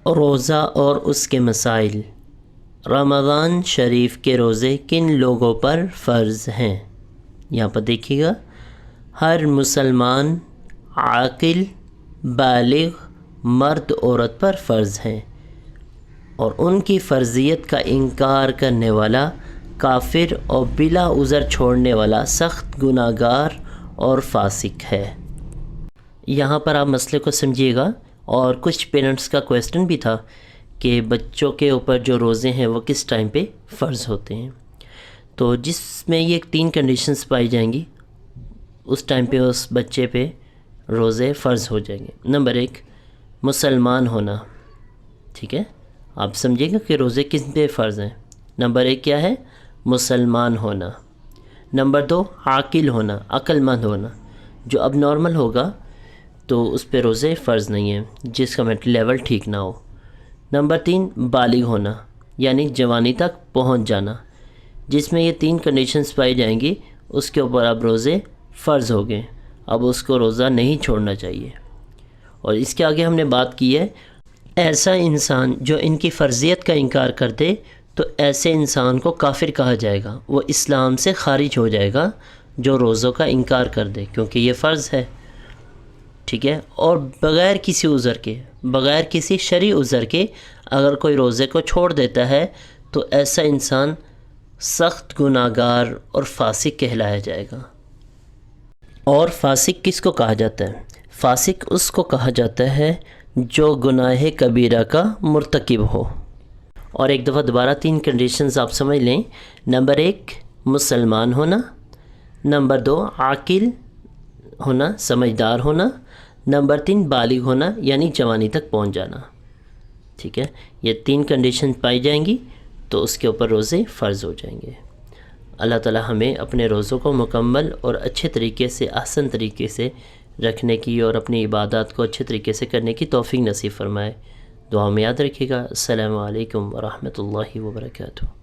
روزہ اور اس کے مسائل۔ رمضان شریف کے روزے کن لوگوں پر فرض ہیں؟ یہاں پر دیکھیے گا، ہر مسلمان عاقل بالغ مرد عورت پر فرض ہیں، اور ان کی فرضیت کا انکار کرنے والا کافر اور بلا عذر چھوڑنے والا سخت گناہ گار اور فاسق ہے۔ یہاں پر آپ مسئلے کو سمجھیے گا، اور کچھ پیرنٹس کا کویسچن بھی تھا کہ بچوں کے اوپر جو روزے ہیں وہ کس ٹائم پہ فرض ہوتے ہیں، تو جس میں یہ 3 کنڈیشنز پائی جائیں گی اس ٹائم پہ اس بچے پہ روزے فرض ہو جائیں گے۔ نمبر 1 مسلمان ہونا، ٹھیک ہے، آپ سمجھیں گے کہ روزے کس پہ فرض ہیں۔ نمبر 1 کیا ہے؟ مسلمان ہونا۔ نمبر 2 عاقل ہونا، عقل مند ہونا، جو اب نارمل ہوگا تو اس پہ روزے فرض نہیں ہیں جس کا مینٹل لیول ٹھیک نہ ہو۔ نمبر 3 بالغ ہونا، یعنی جوانی تک پہنچ جانا، جس میں یہ 3 کنڈیشنز پائی جائیں گی اس کے اوپر اب روزے فرض ہو گئے، اب اس کو روزہ نہیں چھوڑنا چاہیے۔ اور اس کے آگے ہم نے بات کی ہے، ایسا انسان جو ان کی فرضیت کا انکار کر دے تو ایسے انسان کو کافر کہا جائے گا، وہ اسلام سے خارج ہو جائے گا جو روزوں کا انکار کر دے، کیونکہ یہ فرض ہے، ٹھیک ہے۔ اور بغیر کسی عذر کے، بغیر کسی شرعی عذر کے اگر کوئی روزے کو چھوڑ دیتا ہے تو ایسا انسان سخت گناہ گار اور فاسق کہلایا جائے گا۔ اور فاسق کس کو کہا جاتا ہے؟ فاسق اس کو کہا جاتا ہے جو گناہ کبیرہ کا مرتکب ہو۔ اور ایک دفعہ دوبارہ 3 کنڈیشنز آپ سمجھ لیں۔ نمبر 1 مسلمان ہونا، نمبر 2 عاقل ہونا، سمجھدار ہونا، نمبر 3 بالغ ہونا یعنی جوانی تک پہنچ جانا، ٹھیک ہے۔ یہ 3 کنڈیشن پائی جائیں گی تو اس کے اوپر روزے فرض ہو جائیں گے۔ اللہ تعالی ہمیں اپنے روزوں کو مکمل اور اچھے طریقے سے، احسن طریقے سے رکھنے کی اور اپنی عبادات کو اچھے طریقے سے کرنے کی توفیق نصیب فرمائے۔ دعا میں یاد رکھیے گا۔ السلام علیکم ورحمۃ اللہ وبرکاتہ۔